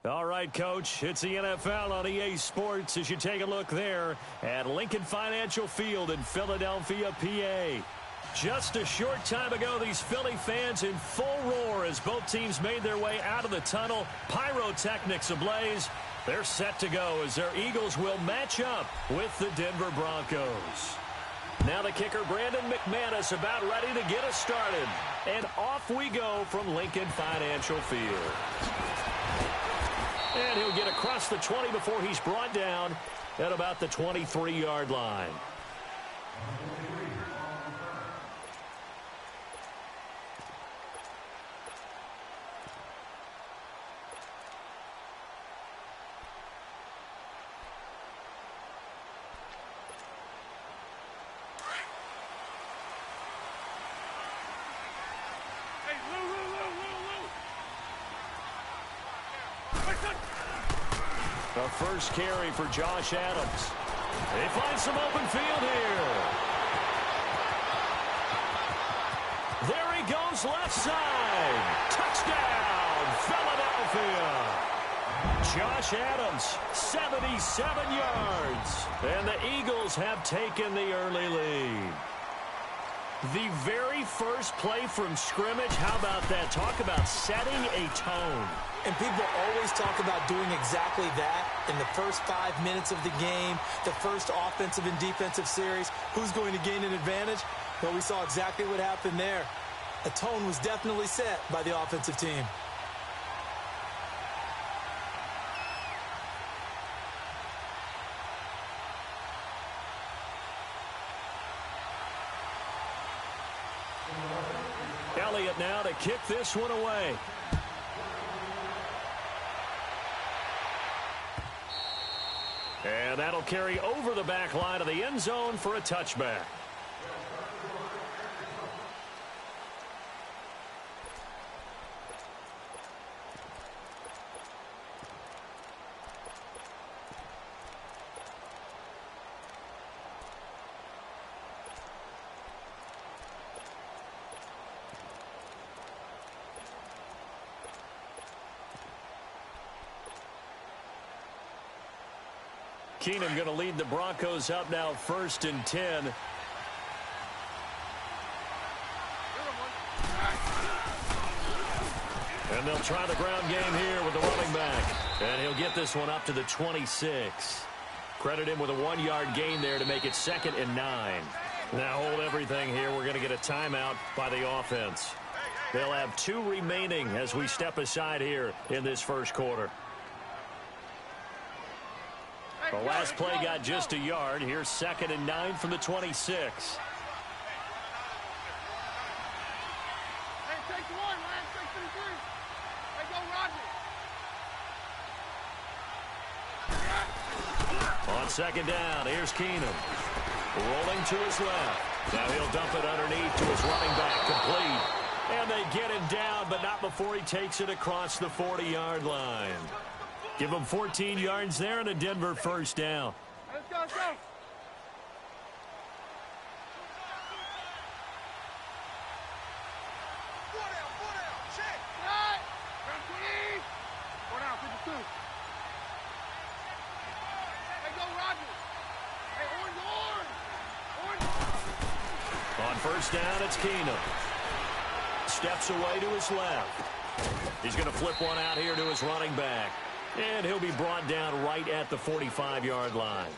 All right, Coach, it's the NFL on EA Sports as you take a look there at Lincoln Financial Field in Philadelphia, PA. Just a short time ago, these Philly fans in full roar as both teams made their way out of the tunnel. Pyrotechnics ablaze. They're set to go as their Eagles will match up with the Denver Broncos. Now the kicker, Brandon McManus, about ready to get us started. And off we go from Lincoln Financial Field. And he'll get across the 20 before he's brought down at about the 23-yard line. The first carry for Josh Adams. They find some open field here. There he goes, left side. Touchdown, Philadelphia. Josh Adams, 77 yards. And the Eagles have taken the early lead. The very first play from scrimmage, how about that? Talk about setting a tone. And people always talk about doing exactly that in the first 5 minutes of the game, the first offensive and defensive series. Who's going to gain an advantage? Well, we saw exactly what happened there. A tone was definitely set by the offensive team. Elliott now to kick this one away. And that'll carry over the back line of the end zone for a touchback. Keenum going to lead the Broncos up now 1st and 10. And they'll try the ground game here with the running back. And he'll get this one up to the 26. Credit him with a 1-yard gain there to make it 2nd and 9. Now hold everything here. We're going to get a timeout by the offense. They'll have 2 remaining as we step aside here in this first quarter. The last play got just a yard. Here's 2nd and 9 from the 26. Hey, take one, man. Take 2-3. Hey, go, Roger. On 2nd down, here's Keenum. Rolling to his left. Now he'll dump it underneath to his running back. Complete. And they get him down, but not before he takes it across the 40-yard line. Give him 14 yards there and a Denver first down. Let's go, let's go. 4 down, check. Right. 4 down, 52. Hey, go, Roger. Hey, orange. On first down, it's Keenum. Steps away to his left. He's going to flip one out here to his running back. And he'll be brought down right at the 45-yard line.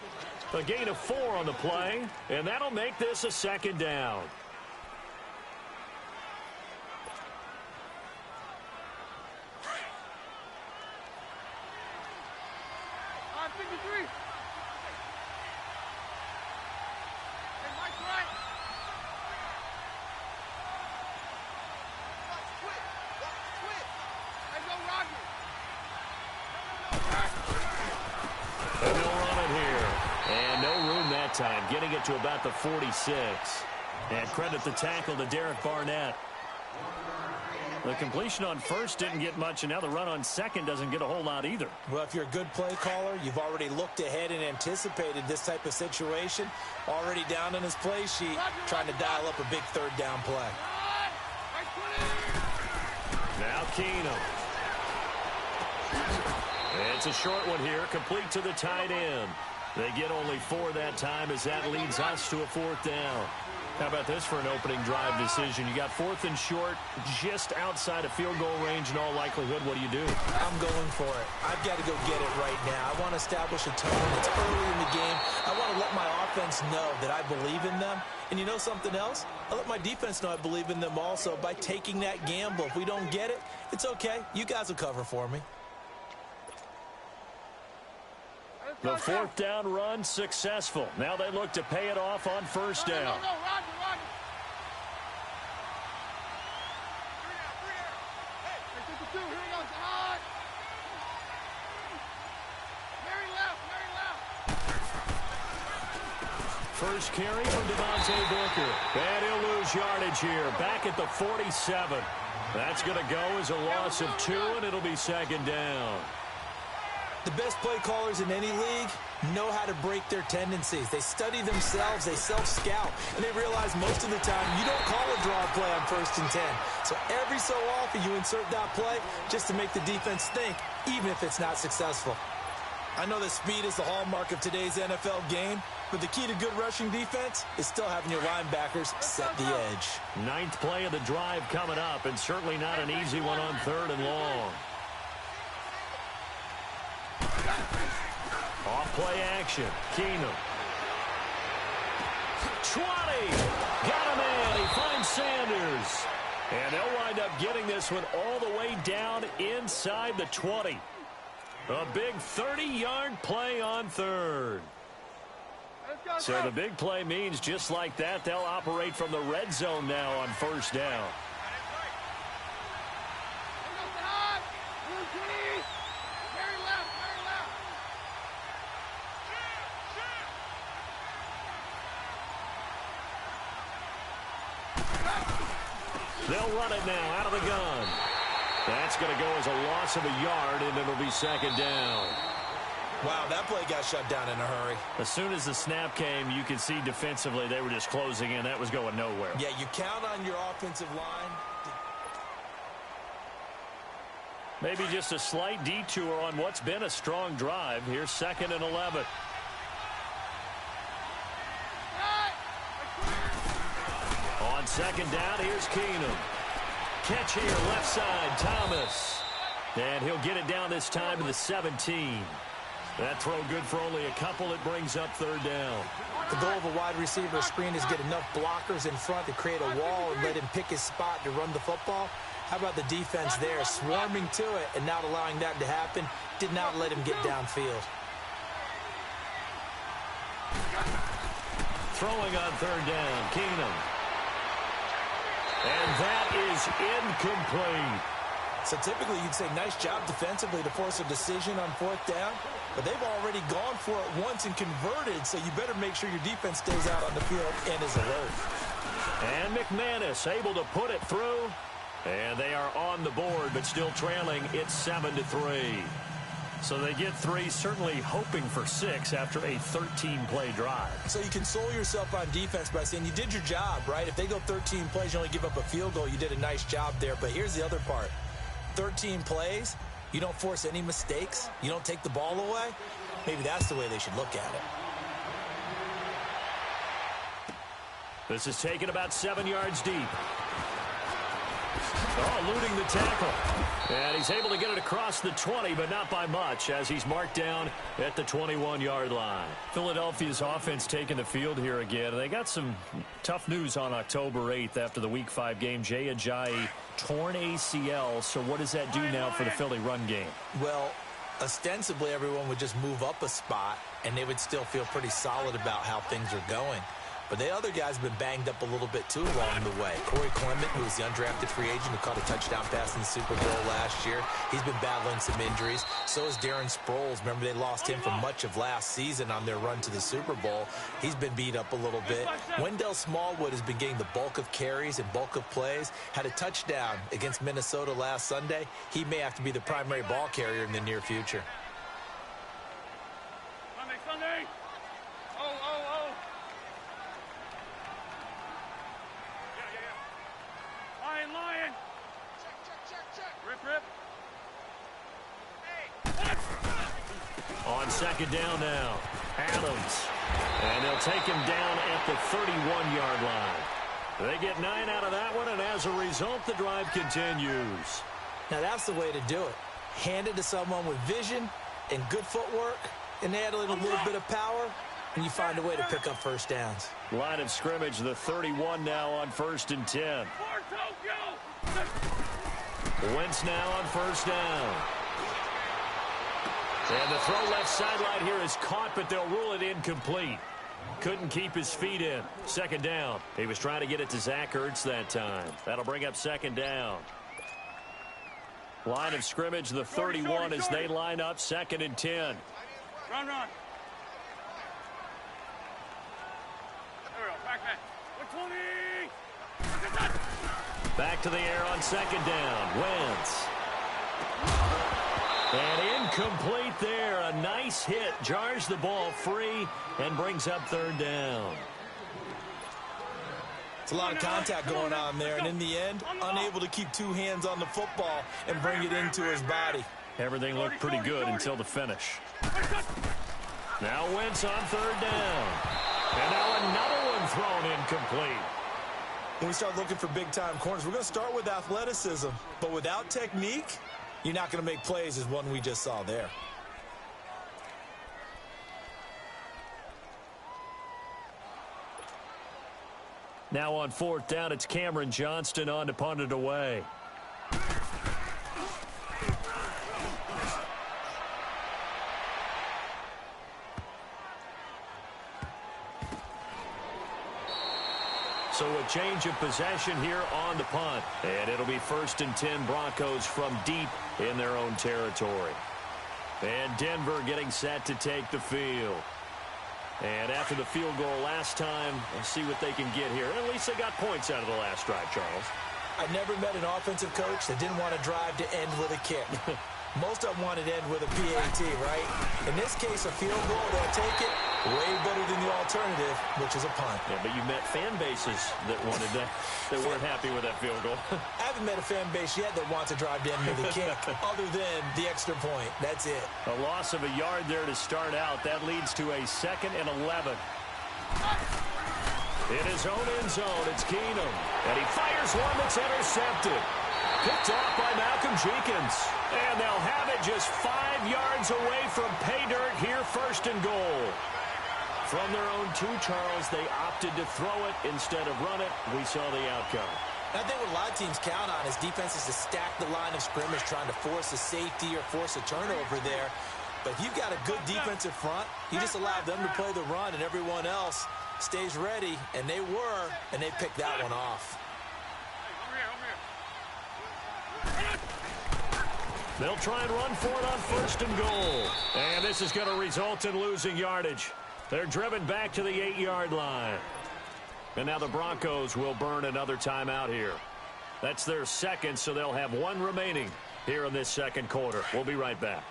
A gain of 4 on the play, and that'll make this a 2nd down. On 53. Hey, Mike's right. Watch quick. Hey, go, Roger. And they'll run it here. And no room that time, getting it to about the 46. And credit the tackle to Derek Barnett. The completion on first didn't get much, and now the run on second doesn't get a whole lot either. Well, if you're a good play caller, you've already looked ahead and anticipated this type of situation. Already down on his play sheet, trying to dial up a big 3rd down play. Now Keenum. It's a short one here, complete to the tight end. They get only 4 that time as that leads us to a 4th down. How about this for an opening drive decision? You got 4th and short, just outside of field goal range in all likelihood. What do you do? I'm going for it. I've got to go get it right now. I want to establish a tone. It's early in the game. I want to let my offense know that I believe in them. And you know something else? I let my defense know I believe in them also by taking that gamble. If we don't get it, it's okay. You guys will cover for me. The 4th down run successful. Now they look to pay it off on 1st down. No, Roger. Hey, 52, here he goes. Hard. Mary left. First carry from Devontae Booker. And he'll lose yardage here. Back at the 47. That's going to go as a loss of 2, and it'll be 2nd down. The best play callers in any league know how to break their tendencies. They study themselves, they self-scout, and they realize most of the time you don't call a draw play on 1st and 10. So every so often you insert that play just to make the defense think, even if it's not successful. I know that speed is the hallmark of today's NFL game, but the key to good rushing defense is still having your linebackers set the edge. 9th play of the drive coming up, and certainly not an easy one on 3rd and long. Off-play action. Keenum. 20. Got him in. He finds Sanders. And they'll wind up getting this one all the way down inside the 20. A big 30-yard play on 3rd. So the big play means just like that, they'll operate from the red zone now on 1st down. They'll run it now out of the gun. That's going to go as a loss of a yard, and it'll be 2nd down. Wow, that play got shut down in a hurry. As soon as the snap came, you could see defensively they were just closing in. That was going nowhere. Yeah, you count on your offensive line. Maybe just a slight detour on what's been a strong drive. Here's 2nd and 11. On 2nd down, here's Keenum. Catch here, left side, Thomas. And he'll get it down this time to the 17. That throw good for only a couple. It brings up 3rd down. The goal of a wide receiver screen is get enough blockers in front to create a wall and let him pick his spot to run the football. How about the defense there, swarming to it and not allowing that to happen? Did not let him get downfield. Throwing on 3rd down, Keenum. And that is incomplete. So typically you'd say nice job defensively to force a decision on 4th down, but they've already gone for it once and converted, so you better make sure your defense stays out on the field and is alert. And McManus able to put it through, and they are on the board, but still trailing. It's 7-3. So they get 3, certainly hoping for 6 after a 13-play drive. So you console yourself on defense by saying you did your job, right? If they go 13 plays, you only give up a field goal, you did a nice job there. But here's the other part. 13 plays, you don't force any mistakes, you don't take the ball away. Maybe that's the way they should look at it. This is taken about 7 yards deep. Oh, eluding the tackle. And he's able to get it across the 20, but not by much, as he's marked down at the 21-yard line. Philadelphia's offense taking the field here again. They got some tough news on October 8th after the Week 5 game. Jay Ajayi, torn ACL. So what does that do now for the Philly run game? Well, ostensibly everyone would just move up a spot, and they would still feel pretty solid about how things are going. But the other guys have been banged up a little bit, too, along the way. Corey Clement, who was the undrafted free agent who caught a touchdown pass in the Super Bowl last year, he's been battling some injuries. So is Darren Sproles. Remember, they lost him for much of last season on their run to the Super Bowl. He's been beat up a little bit. Wendell Smallwood has been getting the bulk of carries and bulk of plays. Had a touchdown against Minnesota last Sunday. He may have to be the primary ball carrier in the near future. Sunday. Oh. Lion. Check. Rip. Hey. second down now. Adams. And they'll take him down at the 31-yard line. They get 9 out of that one, and as a result, the drive continues. Now, that's the way to do it. Hand it to someone with vision and good footwork, and add a little bit of power, and you find a way to pick up first downs. Line of scrimmage, the 31 now on 1st and 10. Wentz now on first down. And the throw left sideline here is caught, but they'll rule it incomplete. Couldn't keep his feet in. Second down. He was trying to get it to Zach Ertz that time. That'll bring up second down. Line of scrimmage, the 31 as they line up 2nd and 10. Run. There we go. Back. 120. Back to the air on second down. Wentz. And incomplete there. A nice hit. Jars the ball free and brings up 3rd down. It's a lot of contact going on there, and in the end, unable to keep 2 hands on the football and bring it into his body. Everything looked pretty good until the finish. Now Wentz on 3rd down. And now another one thrown incomplete. When we start looking for big-time corners, we're going to start with athleticism. But without technique, you're not going to make plays as one we just saw there. Now on 4th down, it's Cameron Johnston on to punt it away. So a change of possession here on the punt. And it'll be 1st and 10 Broncos from deep in their own territory. And Denver getting set to take the field. And after the field goal last time, we'll see what they can get here. At least they got points out of the last drive, Charles. I never met an offensive coach that didn't want to drive to end with a kick. Most of them wanted to end with a PAT, right? In this case, a field goal, they'll take it way better than the alternative, which is a punt. Yeah, but you met fan bases that wanted that, that weren't happy with that field goal. I haven't met a fan base yet that wants to drive to end with a kick, other than the extra point. That's it. A loss of a yard there to start out. That leads to a 2nd and 11. In his own end zone, it's Keenum. And he fires one that's intercepted. Picked off by Malcolm Jenkins. And they'll have it just 5 yards away from pay dirt here, 1st and goal. From their own 2, Charles, they opted to throw it instead of run it. We saw the outcome. I think what a lot of teams count on is defenses to stack the line of scrimmage, trying to force a safety or force a turnover there. But if you've got a good defensive front, you just allow them to play the run and everyone else stays ready, and they were, and they picked that one off. They'll try and run for it on 1st and goal. And this is going to result in losing yardage. They're driven back to the 8-yard line. And now the Broncos will burn another timeout here. That's their 2nd, so they'll have 1 remaining here in this 2nd quarter. We'll be right back.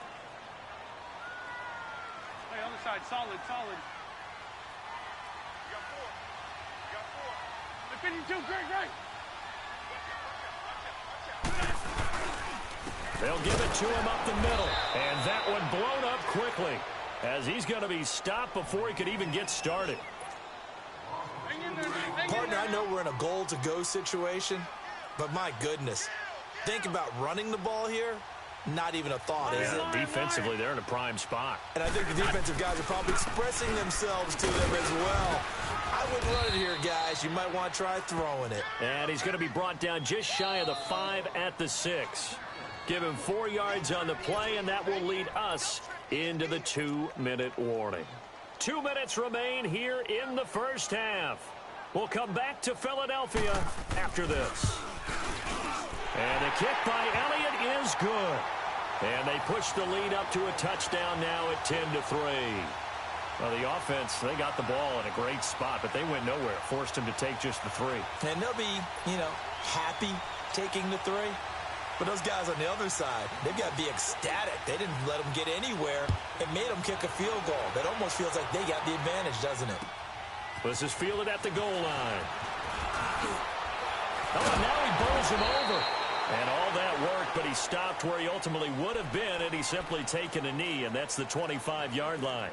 Hey, other side, solid. You got 4. 52, great. They'll give it to him up the middle. And that one blown up quickly, as he's going to be stopped before he could even get started. Partner, I know we're in a goal-to-go situation, but my goodness, think about running the ball here. Not even a thought, is it? Defensively, they're in a prime spot. And I think the defensive guys are probably expressing themselves to them as well. I wouldn't run it here, guys. You might want to try throwing it. And he's going to be brought down just shy of the 5 at the 6. Give him 4 yards on the play, and that will lead us into the 2-minute warning. 2 minutes remain here in the 1st half. We'll come back to Philadelphia after this. And the kick by Elliott is good. And they push the lead up to a touchdown now at 10-3. Well, the offense, they got the ball in a great spot, but they went nowhere. Forced him to take just the 3. And they'll be, happy taking the 3. But those guys on the other side, they've got to be ecstatic. They didn't let them get anywhere. It made them kick a field goal. That almost feels like they got the advantage, doesn't it? This is fielded at the goal line. Oh, and now he bowls him over. And all that work, but he stopped where he ultimately would have been had he simply taken a knee, and that's the 25-yard line.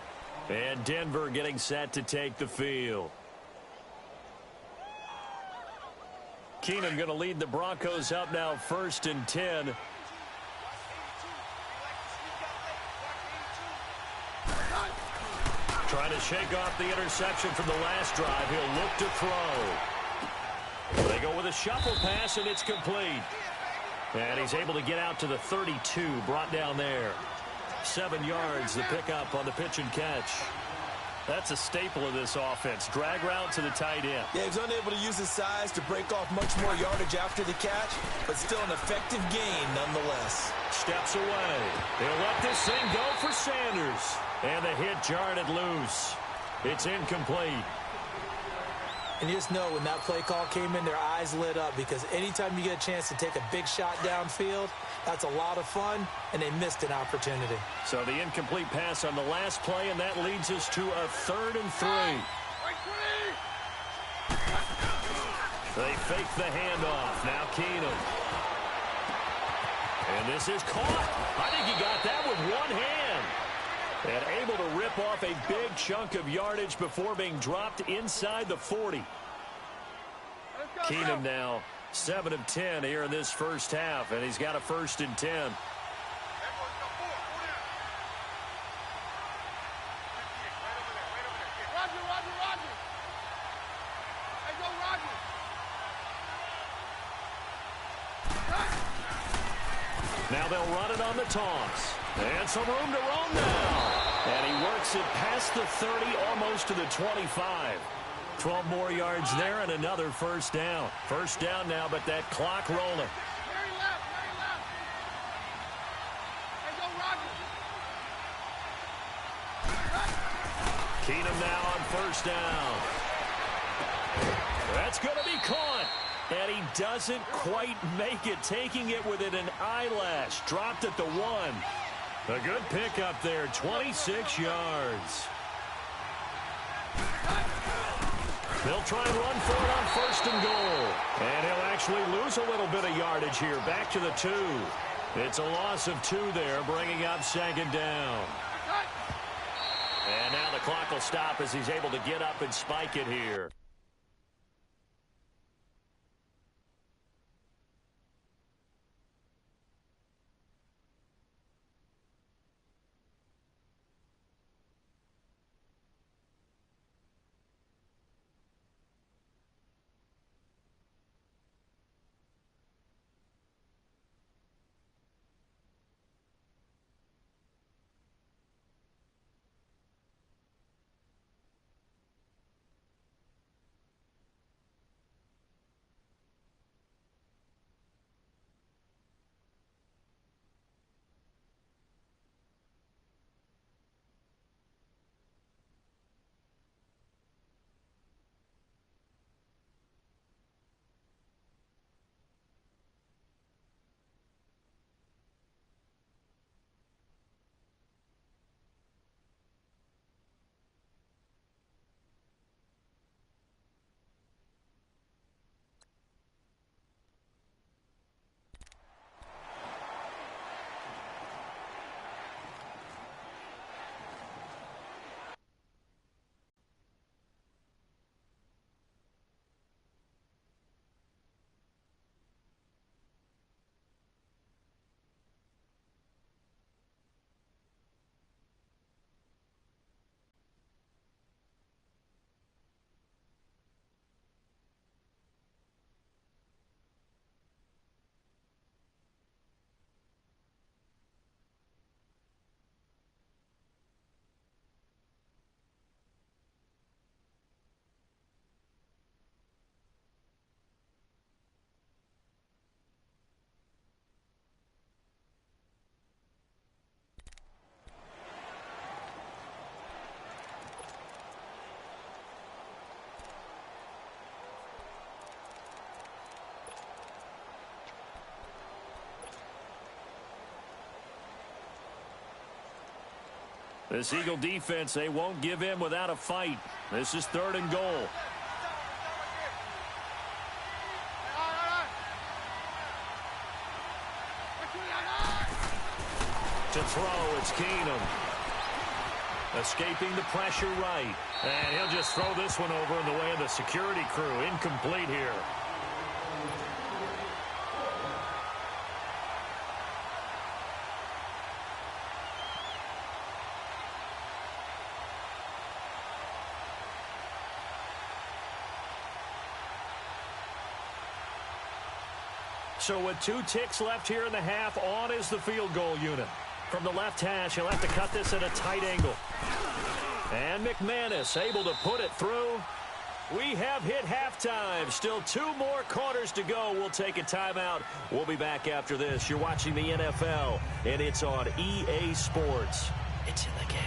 And Denver getting set to take the field. Keenum going to lead the Broncos up now, 1st and 10. Trying to shake off the interception from the last drive. He'll look to throw. They go with a shuffle pass, and it's complete. And he's able to get out to the 32, brought down there. 7 yards, the pickup on the pitch and catch. That's a staple of this offense. Drag route to the tight end. Yeah, he's unable to use his size to break off much more yardage after the catch, but still an effective gain nonetheless. Steps away. He'll let this thing go for Sanders. And the hit jarred it loose. It's incomplete. And you just know when that play call came in, their eyes lit up, because anytime you get a chance to take a big shot downfield, that's a lot of fun, and they missed an opportunity. So the incomplete pass on the last play, and that leads us to a 3rd and 3. They fake the handoff. Now Keenum. And this is caught. I think he got that with one hand. And able to rip off a big chunk of yardage before being dropped inside the 40. Keenum now 7 of 10 here in this first half, and he's got a 1st and 10. Now they'll run it on the toss. And some room to roam now. And he works it past the 30, almost to the 25. 12 more yards there and another 1st down. 1st down now, but that clock rolling. Keenum now on 1st down. That's going to be caught. And he doesn't quite make it, taking it within an eyelash. Dropped at the 1. A good pickup there, 26 yards. They'll try and run for it on 1st and goal. And he'll actually lose a little bit of yardage here, back to the 2. It's a loss of 2 there, bringing up 2nd down. And now the clock will stop as he's able to get up and spike it here. This Eagle defense, they won't give in without a fight. This is 3rd and goal. To throw, it's Keenum. Escaping the pressure right. And he'll just throw this one over in the way of the security crew. Incomplete here. So with 2 ticks left here in the half, on is the field goal unit. From the left hash, he'll have to cut this at a tight angle. And McManus able to put it through. We have hit halftime. Still 2 more quarters to go. We'll take a timeout. We'll be back after this. You're watching the NFL, and it's on EA Sports. It's in the game.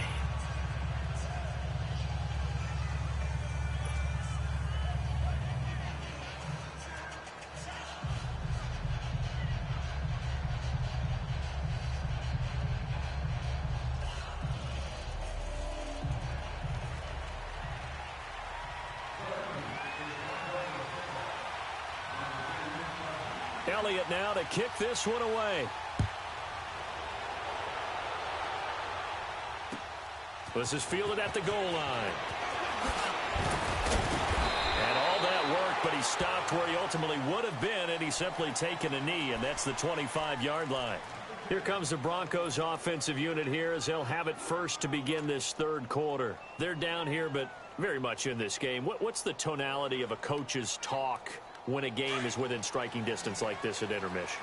Elliott now to kick this one away. This is fielded at the goal line. And all that work, but he stopped where he ultimately would have been, and he's simply taken a knee, and that's the 25-yard line. Here comes the Broncos offensive unit here as they'll have it first to begin this third quarter. They're down here, but very much in this game. What's the tonality of a coach's talk when a game is within striking distance like this at intermission?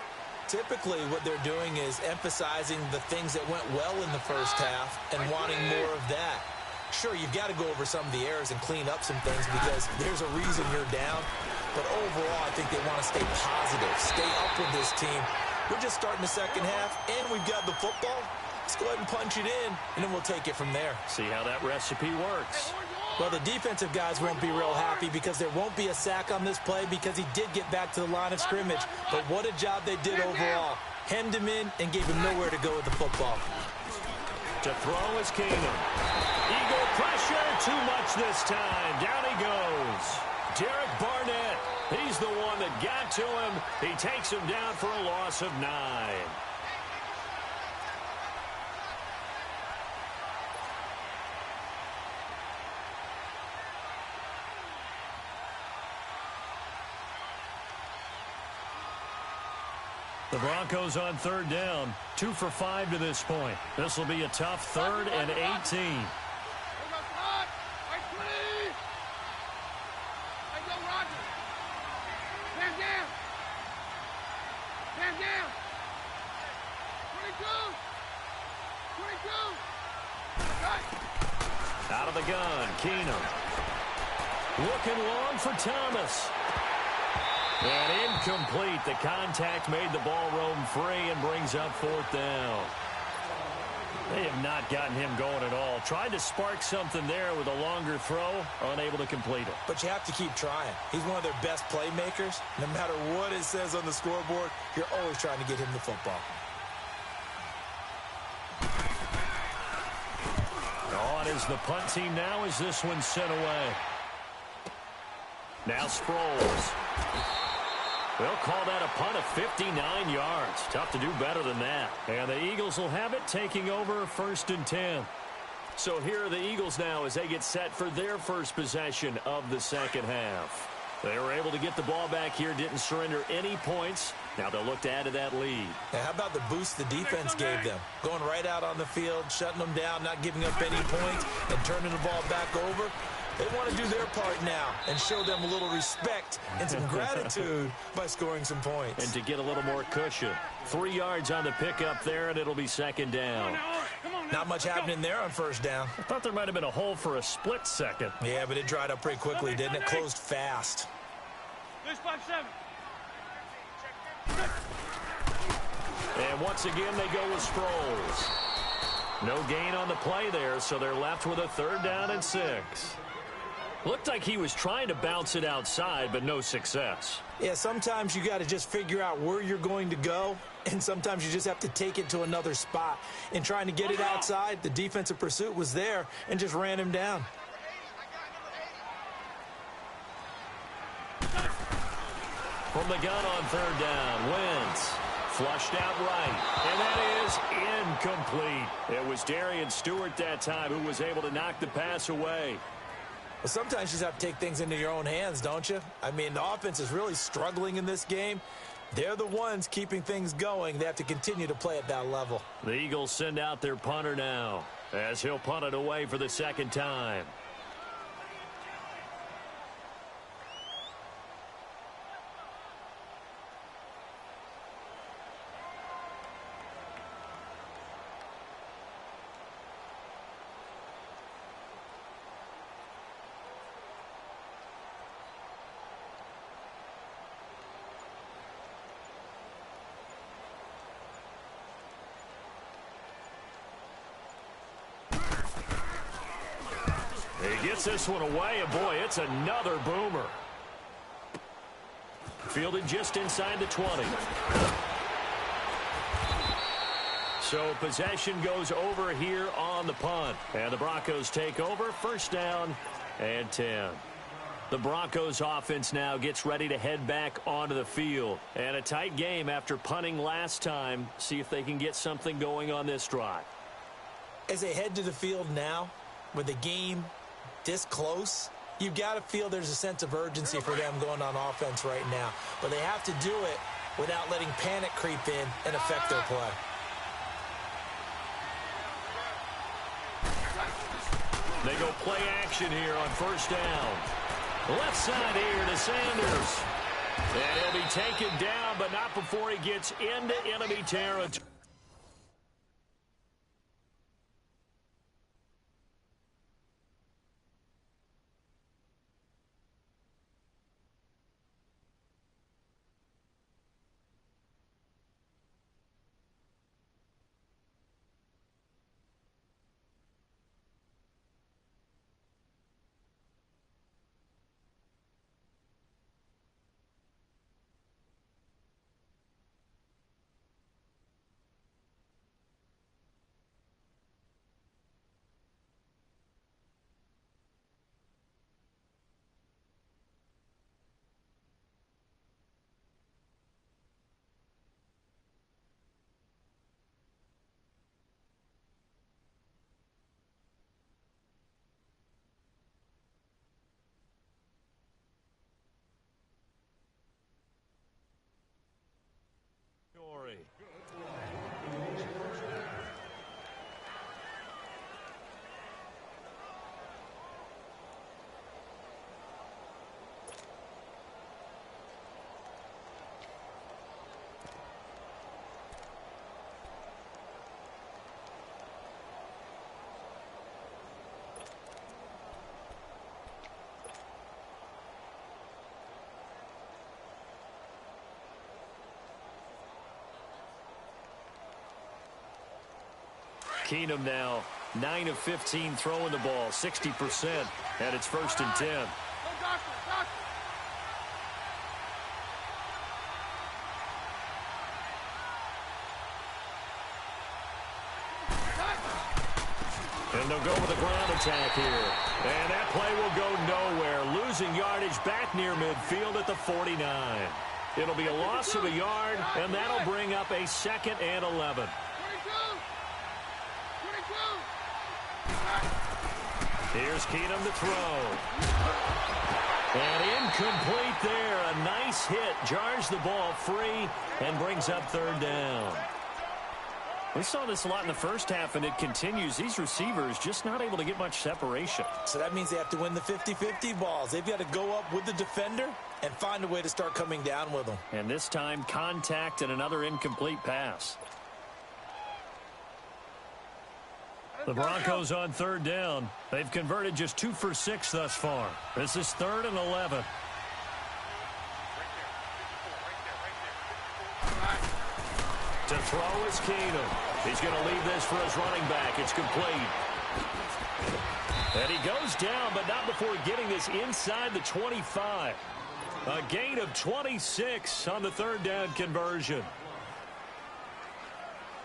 Typically, what they're doing is emphasizing the things that went well in the first half and wanting more of that. Sure, you've got to go over some of the errors and clean up some things because there's a reason you're down. But overall, I think they want to stay positive, stay up with this team. We're just starting the second half, and we've got the football. Let's go ahead and punch it in, and then we'll take it from there. See how that recipe works. Well, the defensive guys won't be real happy because there won't be a sack on this play because he did get back to the line of scrimmage. But what a job they did overall. Hemmed him in and gave him nowhere to go with the football. To throw is Keenum. Eagle pressure, too much this time. Down he goes. Derek Barnett, he's the one that got to him. He takes him down for a loss of 9. The Broncos on third down, 2 for 5 to this point. This will be a tough 3rd and 18. Out of the gun, Keenum. Looking long for Thomas. And incomplete. The contact made the ball roam free and brings up 4th down. They have not gotten him going at all. Tried to spark something there with a longer throw, unable to complete it. But you have to keep trying. He's one of their best playmakers. No matter what it says on the scoreboard, you're always trying to get him the football. On is the punt team now as this one's sent away. Now Sproles. They'll call that a punt of 59 yards. Tough to do better than that. And the Eagles will have it, taking over 1st and 10. So here are the Eagles now as they get set for their first possession of the second half. They were able to get the ball back here, didn't surrender any points. Now they'll look to add to that lead. Now, how about the boost the defense gave them? Going right out on the field, shutting them down, not giving up any points, and turning the ball back over. They want to do their part now and show them a little respect and some gratitude by scoring some points. And to get a little more cushion. 3 yards on the pickup there, and it'll be 2nd down. Not much happening there on 1st down. I thought there might have been a hole for a split second. Yeah, but it dried up pretty quickly, didn't it? Closed fast. This 5-7. And once again, they go with Sproles. No gain on the play there, so they're left with a 3rd down and 6. Looked like he was trying to bounce it outside, but no success. Yeah, sometimes you got to just figure out where you're going to go, and sometimes you just have to take it to another spot. In trying to get it outside, the defensive pursuit was there and just ran him down. From the gun on 3rd down, Wentz Flushed out right, and that is incomplete. It was Darian Stewart that time who was able to knock the pass away. Well, sometimes you just have to take things into your own hands, don't you? I mean, the offense is really struggling in this game. They're the ones keeping things going. They have to continue to play at that level. The Eagles send out their punter now as he'll punt it away for the second time. He gets this one away, and boy, it's another boomer. Fielded just inside the 20. So possession goes over here on the punt. And the Broncos take over, first down and 10. The Broncos offense now gets ready to head back onto the field. And a tight game after punting last time. See if they can get something going on this drive. As they head to the field now, with the game this close, you've got to feel there's a sense of urgency for them going on offense right now. But they have to do it without letting panic creep in and affect their play. They go play action here on first down. Left side here to Sanders. And he'll be taken down, but not before he gets into enemy territory. Keenum now 9 of 15 throwing the ball, 60%, and it's first and 10. And they'll go with a ground attack here. And that play will go nowhere. Losing yardage back near midfield at the 49. It'll be a loss of a yard, and that'll bring up a second and 11. Here's Keenum to throw. And incomplete there. A nice hit. Jars the ball free and brings up third down. We saw this a lot in the first half, and it continues. These receivers just not able to get much separation. So that means they have to win the 50-50 balls. They've got to go up with the defender and find a way to start coming down with them. And this time, contact and another incomplete pass. The Broncos on third down. They've converted just 2 for 6 thus far. This is 3rd and 11. To throw is Keenum. He's going to leave this for his running back. It's complete. And he goes down, but not before getting this inside the 25. A gain of 26 on the third down conversion.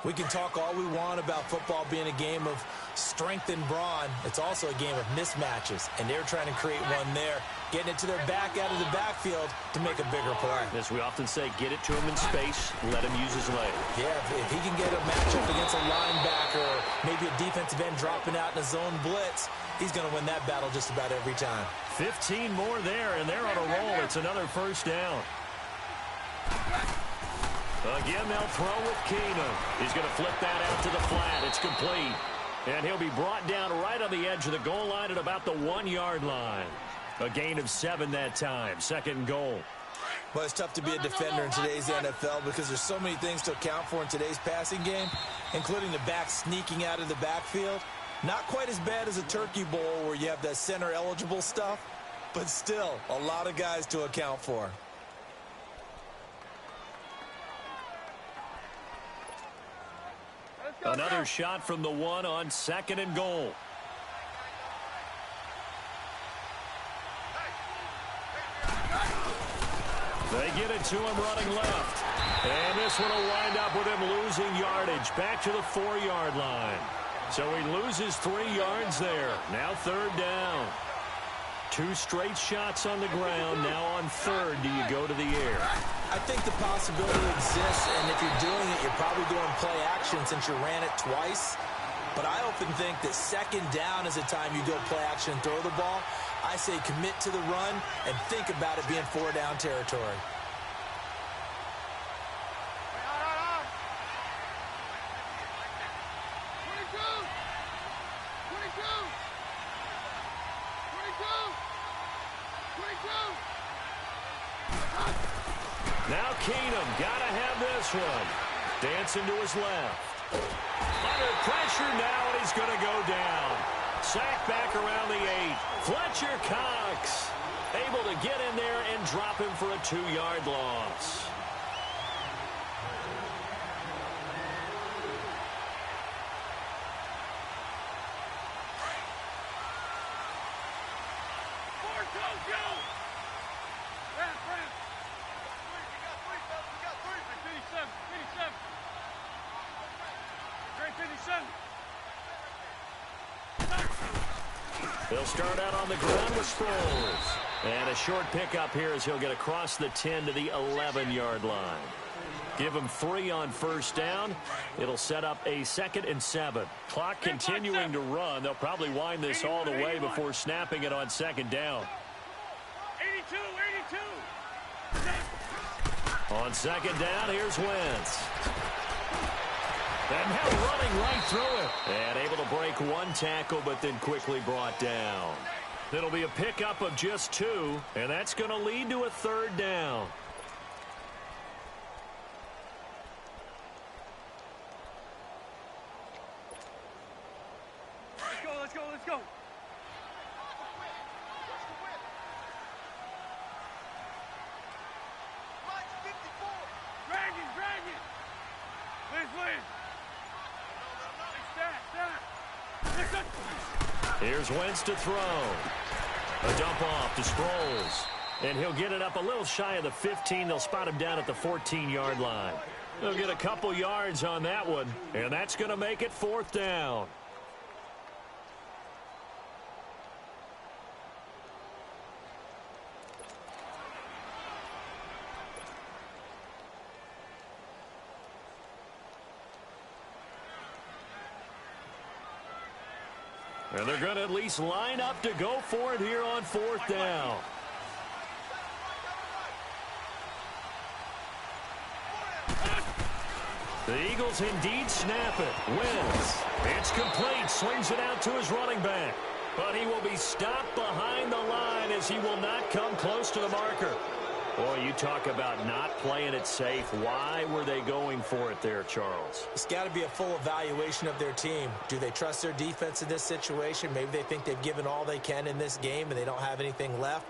We can talk all we want about football being a game of strength and brawn. It's also a game of mismatches, and they're trying to create one there, getting it to their back out of the backfield to make a bigger play. As we often say, get it to him in space, let him use his leg. Yeah, if he can get a matchup against a linebacker or maybe a defensive end dropping out in a zone blitz, he's going to win that battle just about every time. 15 more there, and they're on a roll. It's another first down. Again, they'll throw with Keenum. He's going to flip that out to the flat. It's complete. And he'll be brought down right on the edge of the goal line at about the 1-yard line. A gain of 7 that time. Second and goal. Well, it's tough to be a defender in today's NFL because there's so many things to account for in today's passing game, including the back sneaking out of the backfield. Not quite as bad as a turkey bowl where you have that center-eligible stuff, but still a lot of guys to account for. Another shot from the 1 on second and goal. They get it to him running left. And this one will wind up with him losing yardage back to the 4-yard line. So he loses 3 yards there. Now third down. 2 straight shots on the ground. Now on third, do you go to the air? I think the possibility exists, and if you're doing it, you're probably doing play action since you ran it twice. But I often think that second down is the time you go play action and throw the ball. I say commit to the run and think about it being 4-down territory. Now Keenum, gotta have this one. Dancing to his left. Under pressure now, and he's gonna go down. Sacked back around the 8. Fletcher Cox able to get in there and drop him for a 2-yard loss. He'll start out on the ground with Sproles. And a short pickup here as he'll get across the 10 to the 11-yard line. Give him 3 on first down. It'll set up a 2nd and 7. Clock continuing to run. They'll probably wind this all the way before snapping it on second down. 82. On second down, here's Wentz. And now running right through it. And able to break 1 tackle, but then quickly brought down. It'll be a pickup of just 2, and that's going to lead to a third down. Let's go. Here's Wentz to throw. A dump off to Sproles. And he'll get it up a little shy of the 15. They'll spot him down at the 14-yard line. They'll get a couple yards on that one, and that's going to make it 4th down. And they're going to at least line up to go for it here on 4th down. The Eagles indeed snap it. Wins. It's complete. Swings it out to his running back. But he will be stopped behind the line as he will not come close to the marker. Boy, you talk about not playing it safe. Why were they going for it there, Charles? It's got to be a full evaluation of their team. Do they trust their defense in this situation? Maybe they think they've given all they can in this game and they don't have anything left.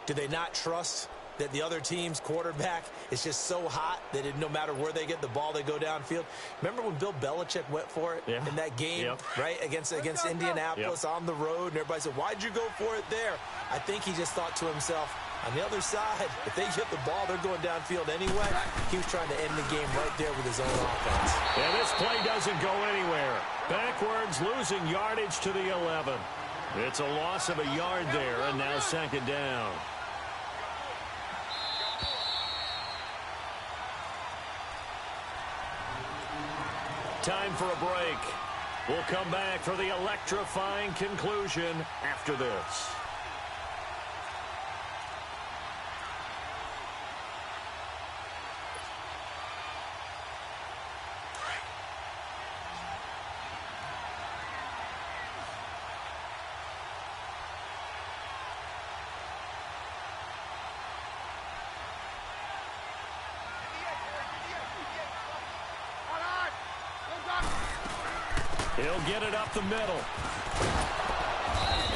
Do they not trust that the other team's quarterback is just so hot that no matter where they get the ball, they go downfield? Remember when Bill Belichick went for it in that game, right, against Indianapolis on the road, and everybody said, why'd you go for it there? I think he just thought to himself, On the other side, if they hit the ball, they're going downfield anyway. He was trying to end the game right there with his own offense. And this play doesn't go anywhere. Backwards, losing yardage to the 11. It's a loss of a yard there, and now second down. Time for a break. We'll come back for the electrifying conclusion after this. He'll get it up the middle.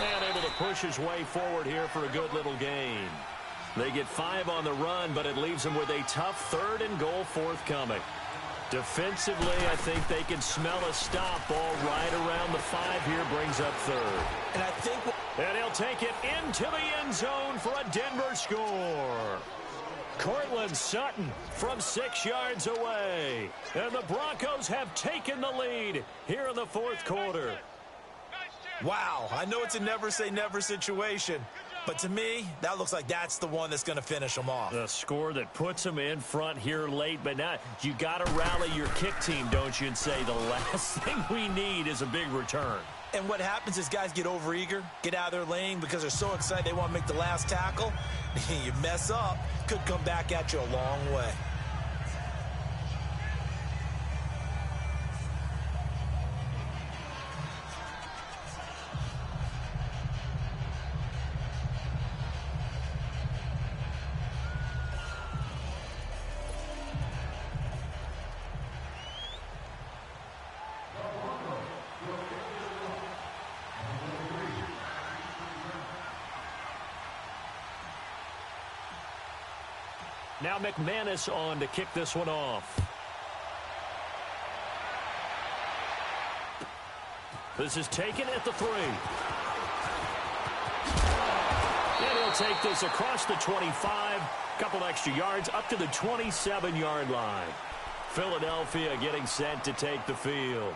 And able to push his way forward here for a good little gain. They get 5 on the run, but it leaves them with a tough 3rd and goal forthcoming. Defensively, I think they can smell a stop. Ball right around the 5 here, brings up 3rd. And I think... And he'll take it into the end zone for a Denver score. Cortland Sutton from 6 yards away. And the Broncos have taken the lead here in the 4th quarter. Wow, I know it's a never-say-never situation, but to me, that looks like that's the one that's going to finish them off. The score that puts them in front here late, but now you got to rally your kick team, don't you, and say the last thing we need is a big return. And what happens is guys get overeager, get out of their lane because they're so excited they want to make the last tackle. You mess up, could come back at you a long way. Now McManus on to kick this one off. This is taken at the 3. And he'll take this across the 25. Couple extra yards up to the 27-yard line. Philadelphia getting set to take the field.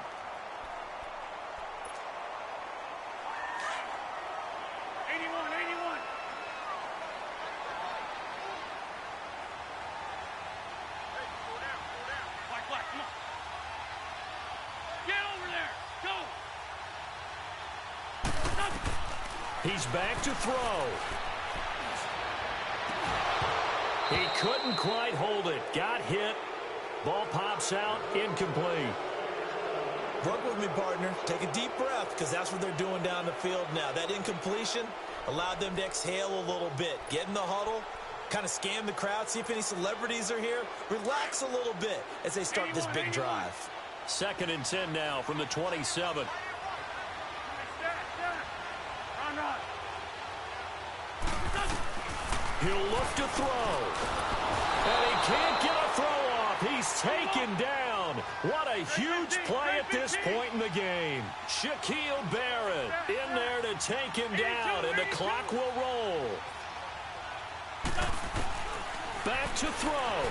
He's back to throw. He couldn't quite hold it. Got hit. Ball pops out. Incomplete. Work with me, partner. Take a deep breath because that's what they're doing down the field now. That incompletion allowed them to exhale a little bit. Get in the huddle. Kind of scan the crowd. See if any celebrities are here. Relax a little bit as they start this big drive. 2nd and 10 now from the 27. He'll look to throw. And he can't get a throw off. He's taken down. What a huge play at this point in the game. Shaquille Barrett in there to take him down, and the clock will roll. Back to throw.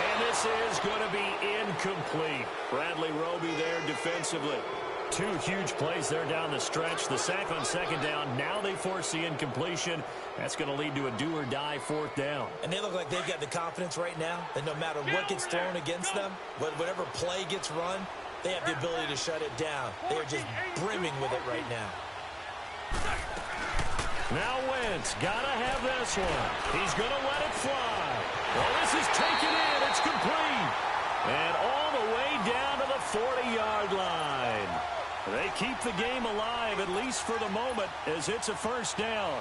And this is going to be incomplete. Bradley Roby there defensively. 2 huge plays there down the stretch. The sack on 2nd down. Now they force the incompletion. That's going to lead to a do-or-die 4th down. And they look like they've got the confidence right now that no matter what gets thrown against them, whatever play gets run, they have the ability to shut it down. They are just brimming with it right now. Now Wentz, gotta have this one. He's going to let it fly. Well, this is taken in. It's complete. And all the way down to the 40-yard line. They keep the game alive, at least for the moment, as it's a 1st down.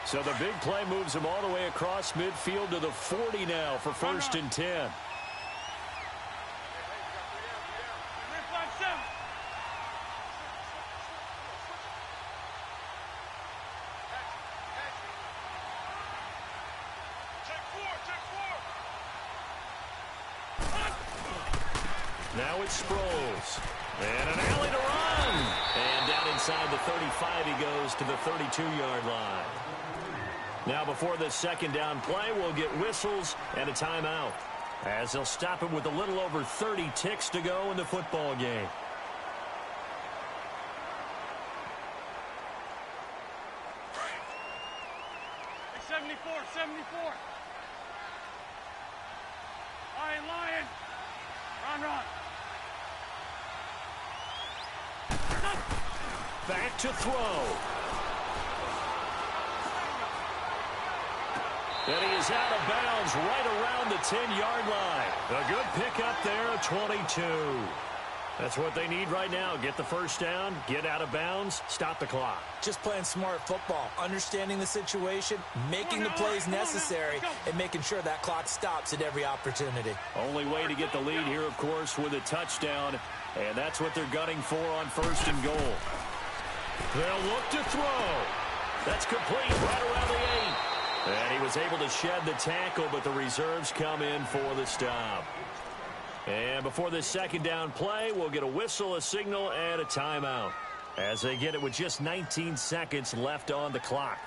So the big play moves them all the way across midfield to the 40 now for 1st and 10. Now it's Sproles. And an alley to run. run. And down inside the 35 he goes to the 32-yard line. Now before this second down play, we'll get whistles and a timeout, as they'll stop it with a little over 30 ticks to go in the football game. Hey, 74. Lion. Run. Back to throw. And he is out of bounds right around the 10-yard line. A good pickup there, a 22. That's what they need right now. Get the first down, get out of bounds, stop the clock. Just playing smart football, understanding the situation, making the plays necessary, and making sure that clock stops at every opportunity. Only way to get the lead here, of course, with a touchdown, and that's what they're gunning for on first and goal. They'll look to throw. That's complete right around the 8. And he was able to shed the tackle, but the reserves come in for the stop. And before this second down play, we'll get a whistle, a signal, and a timeout, as they get it with just 19 seconds left on the clock.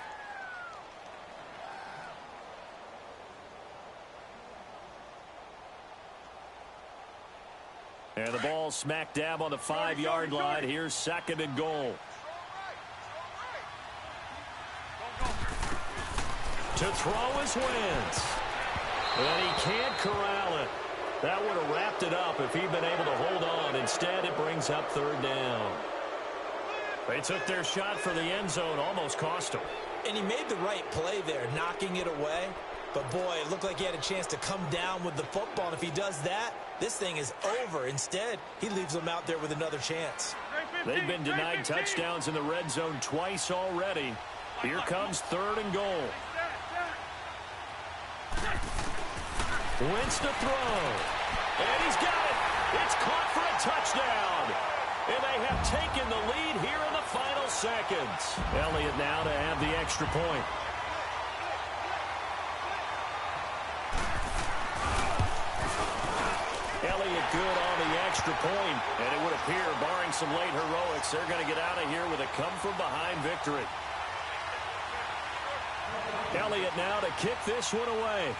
And the ball smack dab on the 5-yard line. Here's second and goal. To throw is Wentz. And he can't corral it. That would have wrapped it up if he'd been able to hold on. Instead, it brings up third down. They took their shot for the end zone, almost cost him. And he made the right play there, knocking it away. But, boy, it looked like he had a chance to come down with the football. And if he does that, this thing is over. Instead, he leaves them out there with another chance. They've been denied touchdowns in the red zone twice already. Here comes third and goal. Wentz to throw. And he's got it. It's caught for a touchdown. And they have taken the lead here in the final seconds. Elliott now to have the extra point. Elliott good on the extra point. And it would appear, barring some late heroics, they're going to get out of here with a come-from-behind victory. Elliott now to kick this one away.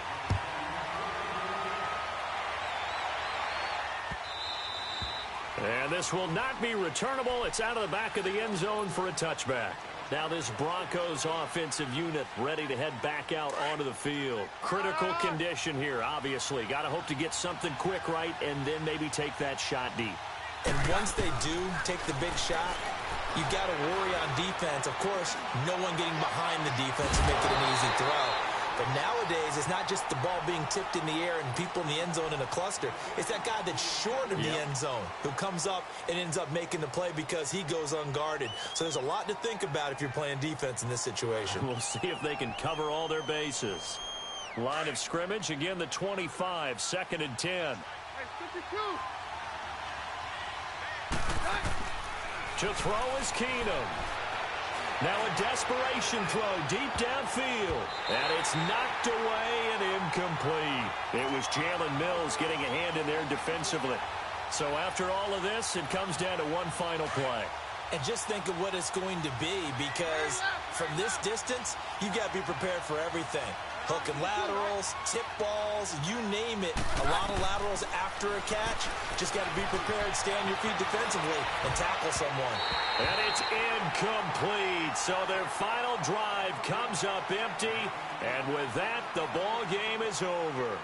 And this will not be returnable. It's out of the back of the end zone for a touchback. Now this Broncos offensive unit ready to head back out onto the field. Critical condition here, obviously. Got to hope to get something quick right and then maybe take that shot deep. And once they do take the big shot, you got to worry on defense. Of course, no one getting behind the defense to make it an easy throw. But nowadays, it's not just the ball being tipped in the air and people in the end zone in a cluster. It's that guy that's short of the end zone who comes up and ends up making the play because he goes unguarded. So there's a lot to think about if you're playing defense in this situation. We'll see if they can cover all their bases. Line of scrimmage, again the 25, second and 10. To throw is Keenum. Now a desperation throw deep downfield. And it's knocked away and incomplete. It was Jalen Mills getting a hand in there defensively. So after all of this, it comes down to one final play. And just think of what it's going to be, because from this distance, you got to be prepared for everything. Hook and laterals, tip balls, you name it. A lot of laterals after a catch. Just got to be prepared, stay on your feet defensively, and tackle someone. And it's incomplete. So their final drive comes up empty. And with that, the ball game is over.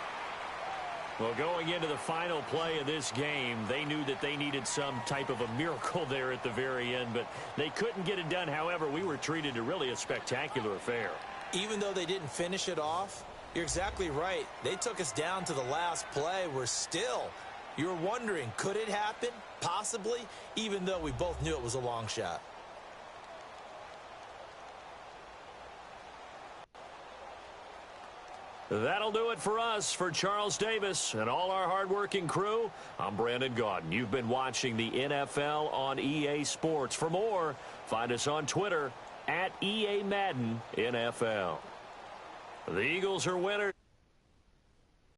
Well, going into the final play of this game, they knew that they needed some type of a miracle there at the very end, but they couldn't get it done. However, we were treated to really a spectacular affair. Even though they didn't finish it off, you're exactly right. They took us down to the last play. We're still, you're wondering, could it happen? Possibly, even though we both knew it was a long shot. That'll do it for us. For Charles Davis and all our hardworking crew, I'm Brandon Gaudin. You've been watching the NFL on EA Sports. For more, find us on Twitter @EA Madden NFL. The Eagles are winners.